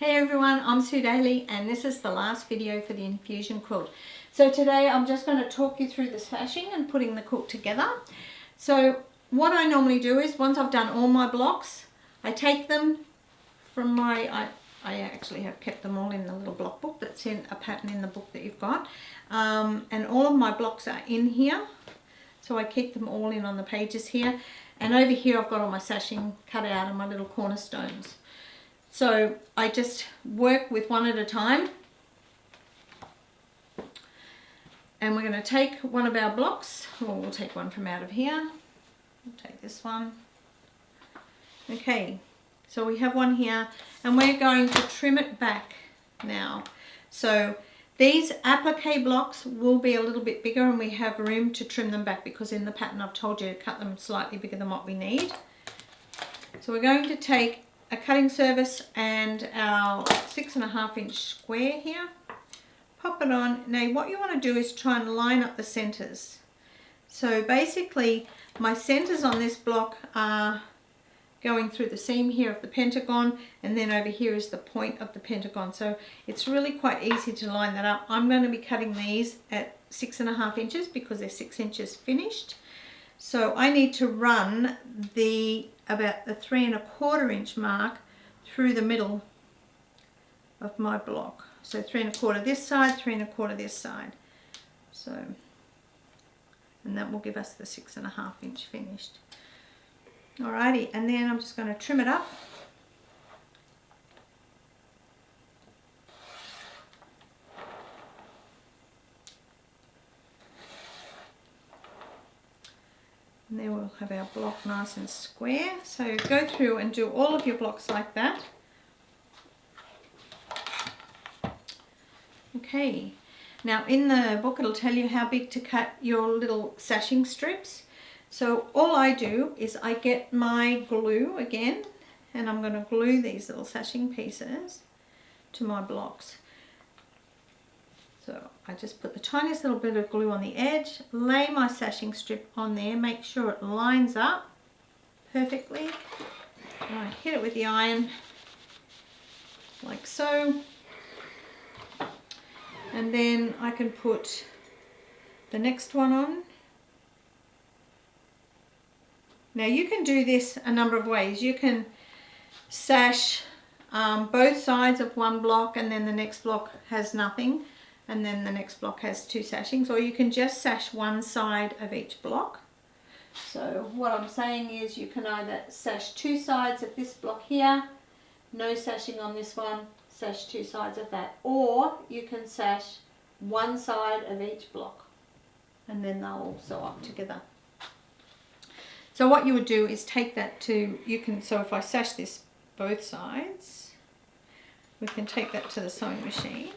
Hey everyone, I'm Daley and this is the last video for the Infusion quilt. So today I'm just going to talk you through the sashing and putting the quilt together. So what I normally do is once I've done all my blocks, I take them from I actually have kept them all in the little block book that's in a pattern in the book that you've got. And all of my blocks are in here. So I keep them all in on the pages here. And over here I've got all my sashing cut out and my little cornerstones. So I just work with one at a time, and we're going to take one of our blocks, or we'll take one from out of here. We'll take this one. Okay, so we have one here, and we're going to trim it back now. So these applique blocks will be a little bit bigger, and we have room to trim them back because in the pattern I've told you to cut them slightly bigger than what we need. So we're going to take a cutting surface and our 6.5 inch square here, pop it on. Now what you want to do is try and line up the centers. So basically my centers on this block are going through the seam here of the pentagon, and then over here is the point of the pentagon. So it's really quite easy to line that up. I'm going to be cutting these at 6.5 inches because they're 6 inches finished. So I need to run about the 3.25 inch mark through the middle of my block. So 3.25 this side, 3.25 this side. So, and that will give us the 6.5 inch finished. Alrighty, and then I'm just going to trim it up. And then we'll have our block nice and square. So go through and do all of your blocks like that. Okay, now in the book it'll tell you how big to cut your little sashing strips. So all I do is I get my glue again, and I'm going to glue these little sashing pieces to my blocks. So I just put the tiniest little bit of glue on the edge, lay my sashing strip on there, make sure it lines up perfectly, and I hit it with the iron like so, and then I can put the next one on. Now you can do this a number of ways. You can sash both sides of one block and then the next block has nothing, and then the next block has 2 sashings, or you can just sash one side of each block. So what I'm saying is you can either sash 2 sides of this block here, no sashing on this one, sash 2 sides of that, or you can sash one side of each block and then they'll all sew up together. So what you would do is take that to, so if I sash this both sides, we can take that to the sewing machine.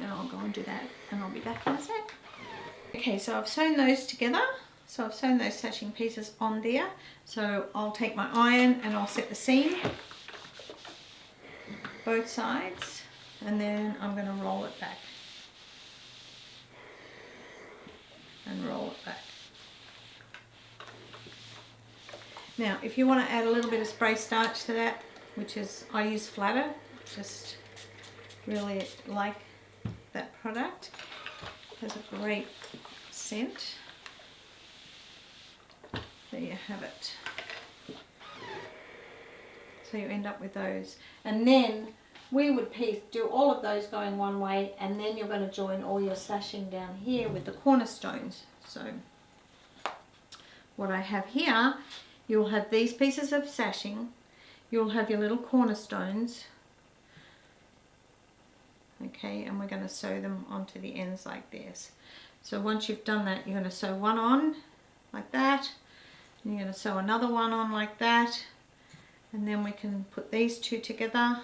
And I'll go and do that, and I'll be back in a sec. Okay, so I've sewn those together. So I've sewn those sashing pieces on there. So I'll take my iron and I'll set the seam, both sides, and then I'm going to roll it back. And roll it back. Now, if you want to add a little bit of spray starch to that, which is, I use Flatter, just really like that product. It has a great scent. There you have it. So you end up with those. And then we would do all of those going one way, and then you're going to join all your sashing down here with the cornerstones. So what I have here, you'll have these pieces of sashing, you'll have your little cornerstones. Okay, and we're going to sew them onto the ends like this. So once you've done that, you're going to sew one on like that, and you're going to sew another one on like that, and then we can put these 2 together.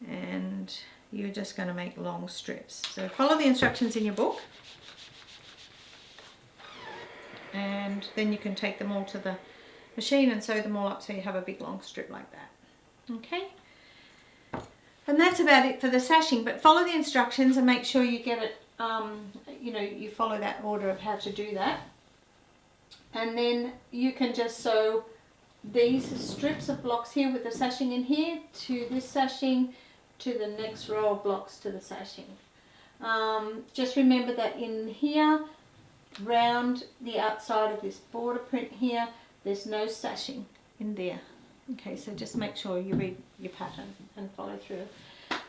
And you're just going to make long strips. So follow the instructions in your book, and then you can take them all to the machine and sew them all up so you have a big long strip like that. Okay, and that's about it for the sashing, but follow the instructions and make sure you get it, you follow that order of how to do that. And then you can just sew these strips of blocks here with the sashing in here to this sashing to the next row of blocks to the sashing. Just remember that in here, round the outside of this border print here, there's no sashing in there. Okay, so just make sure you read your pattern and follow through.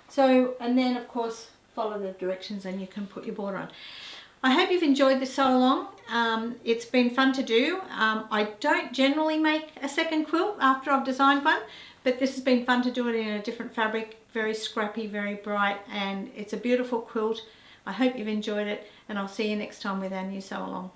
So, and then of course follow the directions and you can put your border on. I hope you've enjoyed this sew along. It's been fun to do. I don't generally make a second quilt after I've designed one, but this has been fun to do it in a different fabric, very scrappy, very bright, and it's a beautiful quilt. I hope you've enjoyed it, and I'll see you next time with our new sew along.